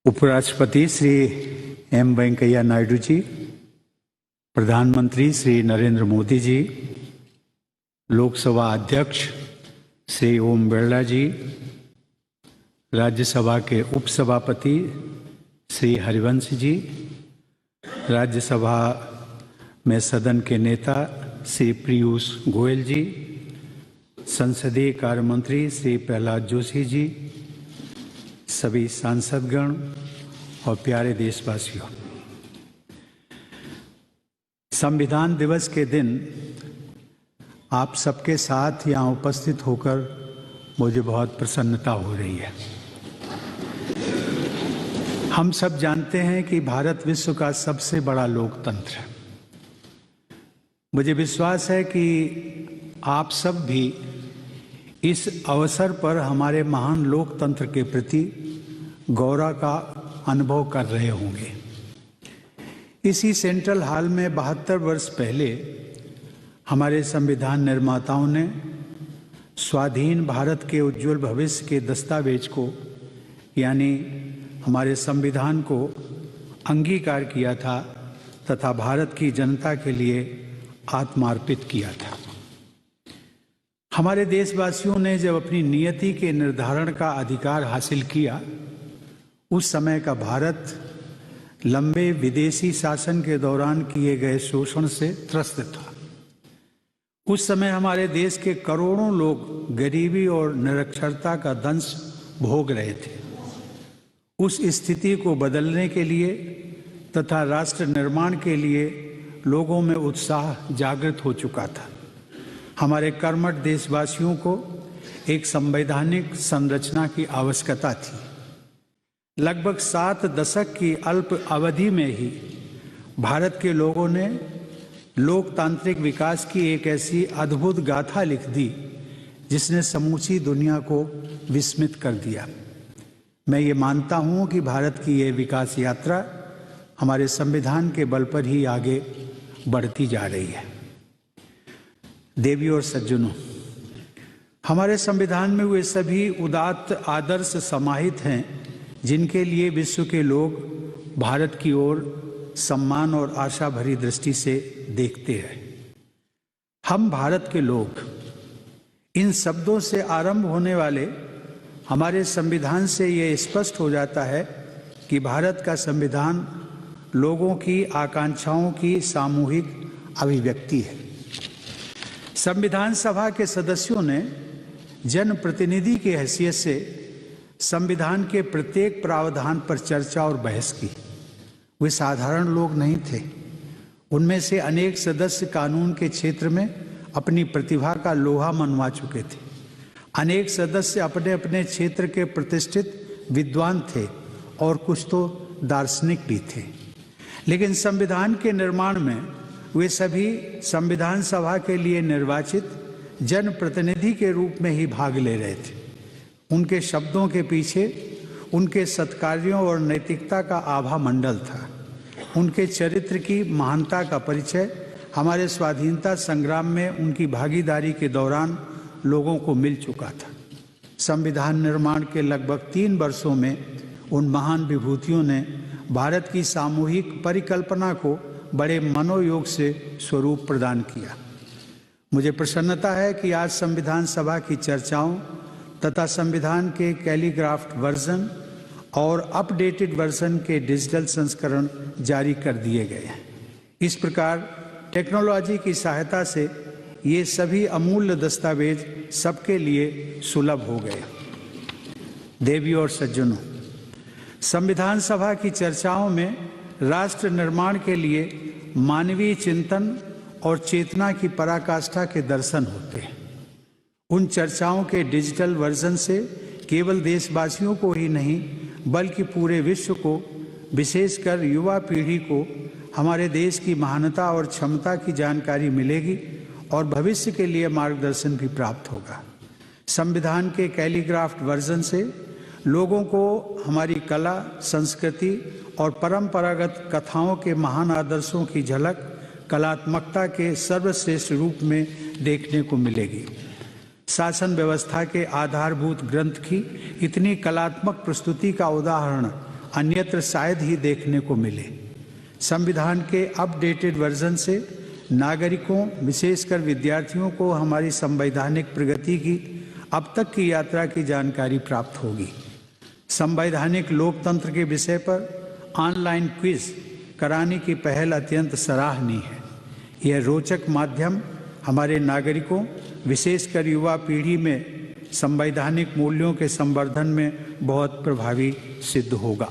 उपराष्ट्रपति श्री एम वेंकैया नायडू जी, प्रधानमंत्री श्री नरेंद्र मोदी जी, लोकसभा अध्यक्ष श्री ओम बिरला जी, राज्यसभा के उपसभापति श्री हरिवंश जी, राज्यसभा में सदन के नेता श्री पीयूष गोयल जी, संसदीय कार्य मंत्री श्री प्रहलाद जोशी जी, सभी सांसदगण और प्यारे देशवासियों, संविधान दिवस के दिन आप सबके साथ यहाँ उपस्थित होकर मुझे बहुत प्रसन्नता हो रही है। हम सब जानते हैं कि भारत विश्व का सबसे बड़ा लोकतंत्र है। मुझे विश्वास है कि आप सब भी इस अवसर पर हमारे महान लोकतंत्र के प्रति गौरव का अनुभव कर रहे होंगे। इसी सेंट्रल हॉल में 72 वर्ष पहले हमारे संविधान निर्माताओं ने स्वाधीन भारत के उज्जवल भविष्य के दस्तावेज को, यानी हमारे संविधान को अंगीकार किया था तथा भारत की जनता के लिए आत्मार्पित किया था। हमारे देशवासियों ने जब अपनी नियति के निर्धारण का अधिकार हासिल किया, उस समय का भारत लंबे विदेशी शासन के दौरान किए गए शोषण से त्रस्त था। उस समय हमारे देश के करोड़ों लोग गरीबी और निरक्षरता का दंश भोग रहे थे। उस स्थिति को बदलने के लिए तथा राष्ट्र निर्माण के लिए लोगों में उत्साह जागृत हो चुका था। हमारे कर्मठ देशवासियों को एक संवैधानिक संरचना की आवश्यकता थी। लगभग 7 दशक की अल्प अवधि में ही भारत के लोगों ने लोकतांत्रिक विकास की एक ऐसी अद्भुत गाथा लिख दी जिसने समूची दुनिया को विस्मित कर दिया। मैं ये मानता हूँ कि भारत की ये विकास यात्रा हमारे संविधान के बल पर ही आगे बढ़ती जा रही है। देवी और सज्जनों, हमारे संविधान में वे सभी उदात्त आदर्श समाहित हैं जिनके लिए विश्व के लोग भारत की ओर सम्मान और आशा भरी दृष्टि से देखते हैं। हम भारत के लोग, इन शब्दों से आरंभ होने वाले हमारे संविधान से ये स्पष्ट हो जाता है कि भारत का संविधान लोगों की आकांक्षाओं की सामूहिक अभिव्यक्ति है। संविधान सभा के सदस्यों ने जनप्रतिनिधि की हैसियत से संविधान के प्रत्येक प्रावधान पर चर्चा और बहस की। वे साधारण लोग नहीं थे। उनमें से अनेक सदस्य कानून के क्षेत्र में अपनी प्रतिभा का लोहा मनवा चुके थे। अनेक सदस्य अपने अपने क्षेत्र के प्रतिष्ठित विद्वान थे और कुछ तो दार्शनिक भी थे। लेकिन संविधान के निर्माण में वे सभी संविधान सभा के लिए निर्वाचित जनप्रतिनिधि के रूप में ही भाग ले रहे थे। उनके शब्दों के पीछे उनके सत्कार्यों और नैतिकता का आभा मंडल था। उनके चरित्र की महानता का परिचय हमारे स्वाधीनता संग्राम में उनकी भागीदारी के दौरान लोगों को मिल चुका था। संविधान निर्माण के लगभग 3 वर्षों में उन महान विभूतियों ने भारत की सामूहिक परिकल्पना को बड़े मनोयोग से स्वरूप प्रदान किया। मुझे प्रसन्नता है कि आज संविधान सभा की चर्चाओं तथा संविधान के कैलीग्राफ्ट वर्जन और अपडेटेड वर्जन के डिजिटल संस्करण जारी कर दिए गए हैं। इस प्रकार टेक्नोलॉजी की सहायता से ये सभी अमूल्य दस्तावेज सबके लिए सुलभ हो गए। देवी और सज्जनों, संविधान सभा की चर्चाओं में राष्ट्र निर्माण के लिए मानवीय चिंतन और चेतना की पराकाष्ठा के दर्शन होते हैं। उन चर्चाओं के डिजिटल वर्जन से केवल देशवासियों को ही नहीं बल्कि पूरे विश्व को, विशेषकर युवा पीढ़ी को हमारे देश की महानता और क्षमता की जानकारी मिलेगी और भविष्य के लिए मार्गदर्शन भी प्राप्त होगा। संविधान के कैलीग्राफ्ट वर्जन से लोगों को हमारी कला, संस्कृति और परंपरागत कथाओं के महान आदर्शों की झलक कलात्मकता के सर्वश्रेष्ठ रूप में देखने को मिलेगी। शासन व्यवस्था के आधारभूत ग्रंथ की इतनी कलात्मक प्रस्तुति का उदाहरण अन्यत्र शायद ही देखने को मिले। संविधान के अपडेटेड वर्जन से नागरिकों, विशेषकर विद्यार्थियों को हमारी संवैधानिक प्रगति की अब तक की यात्रा की जानकारी प्राप्त होगी। संवैधानिक लोकतंत्र के विषय पर ऑनलाइन क्विज कराने की पहल अत्यंत सराहनीय है। यह रोचक माध्यम हमारे नागरिकों, विशेषकर युवा पीढ़ी में संवैधानिक मूल्यों के संवर्धन में बहुत प्रभावी सिद्ध होगा।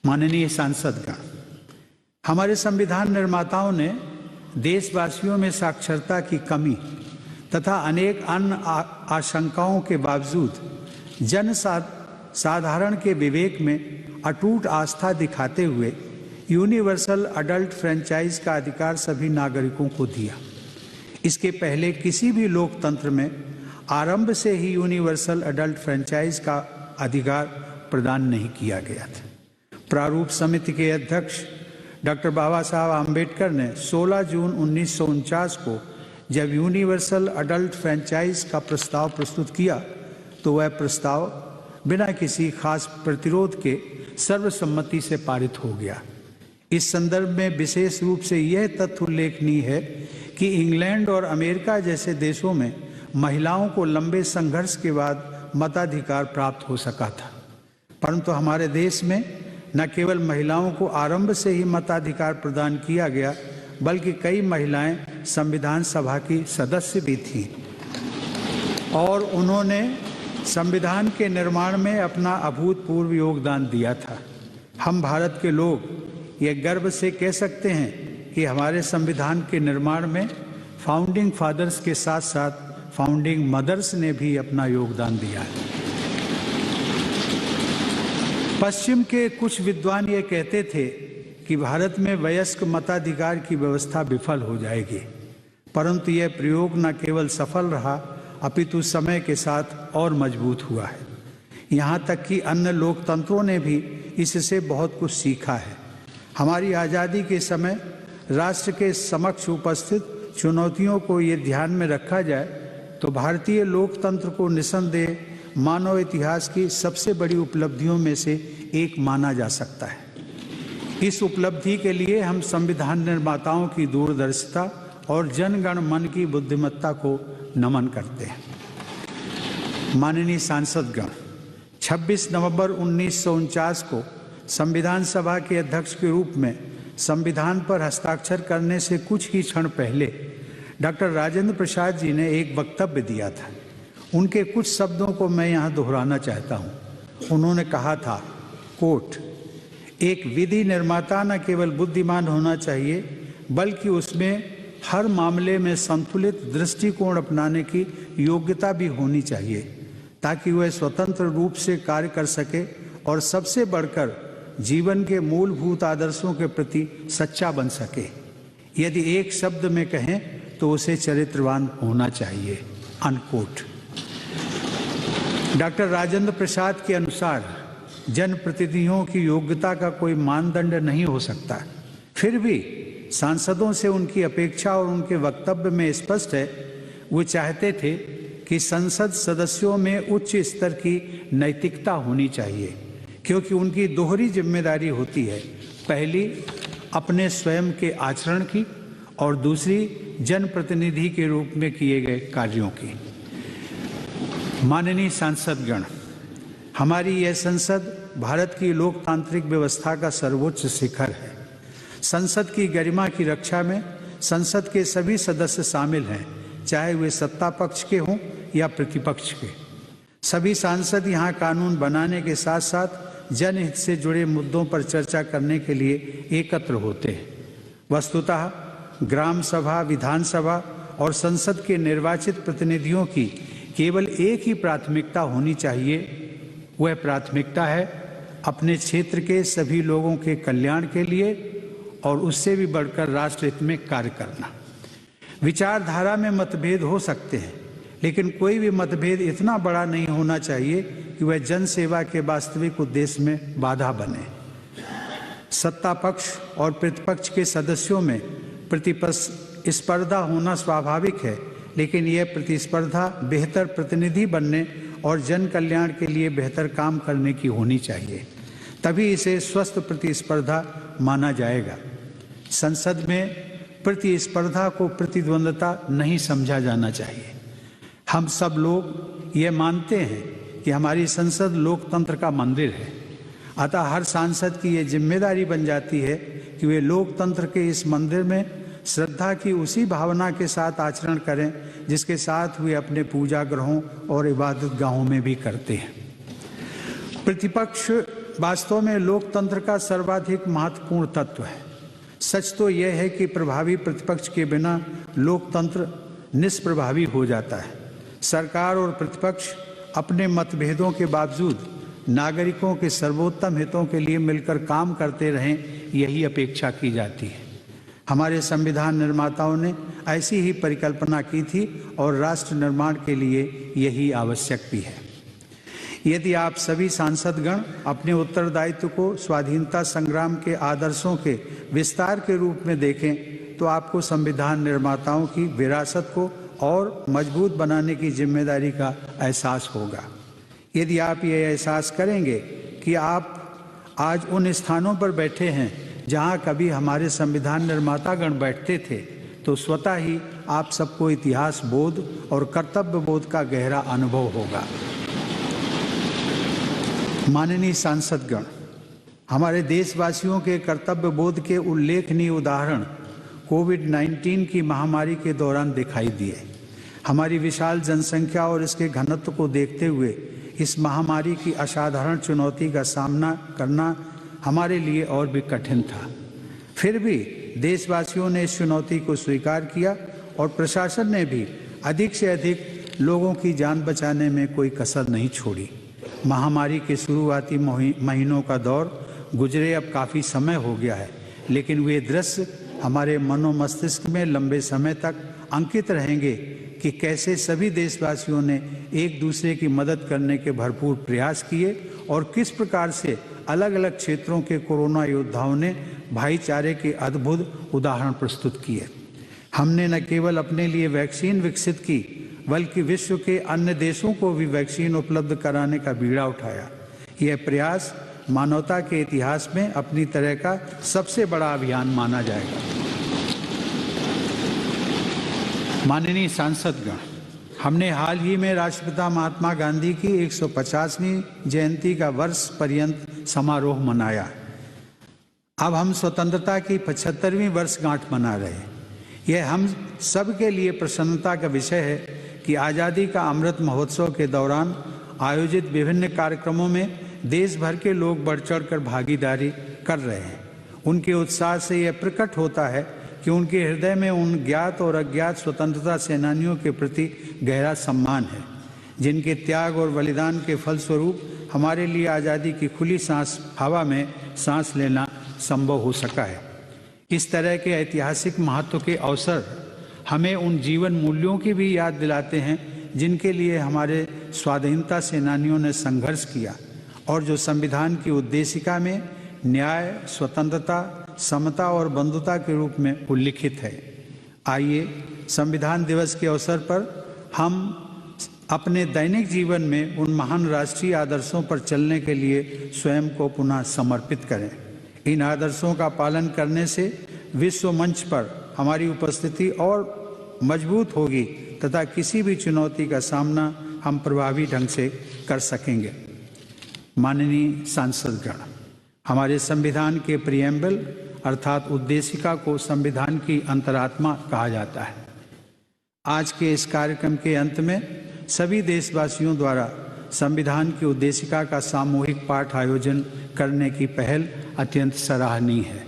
माननीय सांसदगण, हमारे संविधान निर्माताओं ने देशवासियों में साक्षरता की कमी तथा अनेक अन्य आशंकाओं के बावजूद साधारण के विवेक में अटूट आस्था दिखाते हुए यूनिवर्सल अडल्ट फ्रेंचाइज का अधिकार सभी नागरिकों को दिया। इसके पहले किसी भी लोकतंत्र में आरंभ से ही यूनिवर्सल अडल्ट फ्रेंचाइज का अधिकार प्रदान नहीं किया गया था। प्रारूप समिति के अध्यक्ष डॉक्टर बाबा साहब आम्बेडकर ने 16 जून 1949 को जब यूनिवर्सल अडल्ट फ्रेंचाइज का प्रस्ताव प्रस्तुत किया तो वह प्रस्ताव बिना किसी खास प्रतिरोध के सर्वसम्मति से पारित हो गया। इस संदर्भ में विशेष रूप से यह तथ्य उल्लेखनीय है कि इंग्लैंड और अमेरिका जैसे देशों में महिलाओं को लंबे संघर्ष के बाद मताधिकार प्राप्त हो सका था, परंतु हमारे देश में न केवल महिलाओं को आरंभ से ही मताधिकार प्रदान किया गया, बल्कि कई महिलाएं संविधान सभा की सदस्य भी थीं और उन्होंने संविधान के निर्माण में अपना अभूतपूर्व योगदान दिया था। हम भारत के लोग ये गर्व से कह सकते हैं कि हमारे संविधान के निर्माण में फाउंडिंग फादर्स के साथ साथ फाउंडिंग मदर्स ने भी अपना योगदान दिया है। पश्चिम के कुछ विद्वान ये कहते थे कि भारत में वयस्क मताधिकार की व्यवस्था विफल हो जाएगी, परंतु यह प्रयोग न केवल सफल रहा अपितु समय के साथ और मजबूत हुआ है। यहाँ तक कि अन्य लोकतंत्रों ने भी इससे बहुत कुछ सीखा है। हमारी आज़ादी के समय राष्ट्र के समक्ष उपस्थित चुनौतियों को ये ध्यान में रखा जाए तो भारतीय लोकतंत्र को निस्संदेह मानव इतिहास की सबसे बड़ी उपलब्धियों में से एक माना जा सकता है। इस उपलब्धि के लिए हम संविधान निर्माताओं की दूरदर्शिता और जनगण मन की बुद्धिमत्ता को नमन करते हैं। माननीय सांसदगण, 26 नवंबर 1949 को संविधान सभा के अध्यक्ष के रूप में संविधान पर हस्ताक्षर करने से कुछ ही क्षण पहले डॉक्टर राजेंद्र प्रसाद जी ने एक वक्तव्य दिया था। उनके कुछ शब्दों को मैं यहाँ दोहराना चाहता हूँ। उन्होंने कहा था, कोट, एक विधि निर्माता न केवल बुद्धिमान होना चाहिए बल्कि उसमें हर मामले में संतुलित दृष्टिकोण अपनाने की योग्यता भी होनी चाहिए ताकि वह स्वतंत्र रूप से कार्य कर सके और सबसे बढ़कर जीवन के मूलभूत आदर्शों के प्रति सच्चा बन सके। यदि एक शब्द में कहें तो उसे चरित्रवान होना चाहिए। अनकोट। डॉक्टर राजेंद्र प्रसाद के अनुसार जनप्रतिनिधियों की योग्यता का कोई मानदंड नहीं हो सकता। फिर भी सांसदों से उनकी अपेक्षा और उनके वक्तव्य में स्पष्ट है, वो चाहते थे कि संसद सदस्यों में उच्च स्तर की नैतिकता होनी चाहिए, क्योंकि उनकी दोहरी जिम्मेदारी होती है, पहली अपने स्वयं के आचरण की और दूसरी जनप्रतिनिधि के रूप में किए गए कार्यों की। माननीय सांसदगण, हमारी यह संसद भारत की लोकतांत्रिक व्यवस्था का सर्वोच्च शिखर है। संसद की गरिमा की रक्षा में संसद के सभी सदस्य शामिल हैं, चाहे वे सत्ता पक्ष के हों या प्रतिपक्ष के। सभी सांसद यहाँ कानून बनाने के साथ साथ जनहित से जुड़े मुद्दों पर चर्चा करने के लिए एकत्र होते हैं। वस्तुतः ग्राम सभा, विधानसभा और संसद के निर्वाचित प्रतिनिधियों की केवल एक ही प्राथमिकता होनी चाहिए। वह प्राथमिकता है अपने क्षेत्र के सभी लोगों के कल्याण के लिए और उससे भी बढ़कर राष्ट्र हित में कार्य करना। विचारधारा में मतभेद हो सकते हैं, लेकिन कोई भी मतभेद इतना बड़ा नहीं होना चाहिए कि वह जन सेवा के वास्तविक उद्देश्य में बाधा बने। सत्ता पक्ष और प्रतिपक्ष के सदस्यों में प्रतिस्पर्धा होना स्वाभाविक है, लेकिन यह प्रतिस्पर्धा बेहतर प्रतिनिधि बनने और जन कल्याण के लिए बेहतर काम करने की होनी चाहिए। तभी इसे स्वस्थ प्रतिस्पर्धा माना जाएगा। संसद में प्रतिस्पर्धा को प्रतिद्वंद्विता नहीं समझा जाना चाहिए। हम सब लोग ये मानते हैं कि हमारी संसद लोकतंत्र का मंदिर है, अतः हर सांसद की ये जिम्मेदारी बन जाती है कि वे लोकतंत्र के इस मंदिर में श्रद्धा की उसी भावना के साथ आचरण करें जिसके साथ वे अपने पूजा गृहों और इबादत गाहों में भी करते हैं। प्रतिपक्ष वास्तव में लोकतंत्र का सर्वाधिक महत्वपूर्ण तत्व है। सच तो यह है कि प्रभावी प्रतिपक्ष के बिना लोकतंत्र निष्प्रभावी हो जाता है। सरकार और प्रतिपक्ष अपने मतभेदों के बावजूद नागरिकों के सर्वोत्तम हितों के लिए मिलकर काम करते रहें, यही अपेक्षा की जाती है। हमारे संविधान निर्माताओं ने ऐसी ही परिकल्पना की थी और राष्ट्र निर्माण के लिए यही आवश्यक भी है। यदि आप सभी सांसदगण अपने उत्तरदायित्व को स्वाधीनता संग्राम के आदर्शों के विस्तार के रूप में देखें तो आपको संविधान निर्माताओं की विरासत को और मजबूत बनाने की जिम्मेदारी का एहसास होगा। यदि आप ये एहसास करेंगे कि आप आज उन स्थानों पर बैठे हैं जहां कभी हमारे संविधान निर्मातागण बैठते थे, तो स्वतः ही आप सबको इतिहास बोध और कर्तव्य बोध का गहरा अनुभव होगा। माननीय सांसदगण, हमारे देशवासियों के कर्तव्य बोध के उल्लेखनीय उदाहरण कोविड-19 की महामारी के दौरान दिखाई दिए। हमारी विशाल जनसंख्या और इसके घनत्व को देखते हुए इस महामारी की असाधारण चुनौती का सामना करना हमारे लिए और भी कठिन था। फिर भी देशवासियों ने इस चुनौती को स्वीकार किया और प्रशासन ने भी अधिक से अधिक लोगों की जान बचाने में कोई कसर नहीं छोड़ी। महामारी के शुरुआती महीनों का दौर गुजरे अब काफ़ी समय हो गया है, लेकिन वे दृश्य हमारे मनोमस्तिष्क में लंबे समय तक अंकित रहेंगे कि कैसे सभी देशवासियों ने एक दूसरे की मदद करने के भरपूर प्रयास किए और किस प्रकार से अलग अलग क्षेत्रों के कोरोना योद्धाओं ने भाईचारे के अद्भुत उदाहरण प्रस्तुत किए। हमने न केवल अपने लिए वैक्सीन विकसित की, बल्कि विश्व के अन्य देशों को भी वैक्सीन उपलब्ध कराने का बीड़ा उठाया। यह प्रयास मानवता के इतिहास में अपनी तरह का सबसे बड़ा अभियान माना जाएगा। माननीय सांसदगण, हमने हाल ही में राष्ट्रपिता महात्मा गांधी की 150वीं जयंती का वर्ष पर्यंत समारोह मनाया। अब हम स्वतंत्रता की 75वीं वर्षगांठ मना रहे हैं। यह हम सब के लिए प्रसन्नता का विषय है कि आज़ादी का अमृत महोत्सव के दौरान आयोजित विभिन्न कार्यक्रमों में देश भर के लोग बढ़ चढ़कर भागीदारी कर रहे हैं। उनके उत्साह से यह प्रकट होता है कि उनके हृदय में उन ज्ञात और अज्ञात स्वतंत्रता सेनानियों के प्रति गहरा सम्मान है, जिनके त्याग और बलिदान के फलस्वरूप हमारे लिए आज़ादी की खुली हवा में सांस लेना संभव हो सका है। इस तरह के ऐतिहासिक महत्व के अवसर हमें उन जीवन मूल्यों की भी याद दिलाते हैं जिनके लिए हमारे स्वाधीनता सेनानियों ने संघर्ष किया और जो संविधान की उद्देशिका में न्याय, स्वतंत्रता, समता और बंधुता के रूप में उल्लिखित है। आइए संविधान दिवस के अवसर पर हम अपने दैनिक जीवन में उन महान राष्ट्रीय आदर्शों पर चलने के लिए स्वयं को पुनः समर्पित करें। इन आदर्शों का पालन करने से विश्व मंच पर हमारी उपस्थिति और मजबूत होगी तथा किसी भी चुनौती का सामना हम प्रभावी ढंग से कर सकेंगे। माननीय सांसदगण, हमारे संविधान के प्रिएम्बल अर्थात उद्देशिका को संविधान की अंतरात्मा कहा जाता है। आज के इस कार्यक्रम के अंत में सभी देशवासियों द्वारा संविधान की उद्देशिका का सामूहिक पाठ आयोजन करने की पहल अत्यंत सराहनीय है।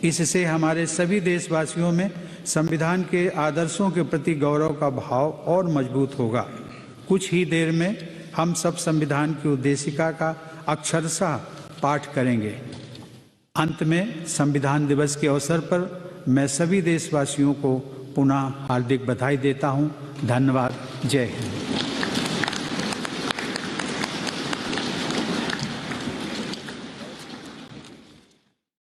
इससे हमारे सभी देशवासियों में संविधान के आदर्शों के प्रति गौरव का भाव और मजबूत होगा। कुछ ही देर में हम सब संविधान की उद्देशिका का अक्षरशः पाठ करेंगे। अंत में संविधान दिवस के अवसर पर मैं सभी देशवासियों को पुनः हार्दिक बधाई देता हूं। धन्यवाद। जय हिंद।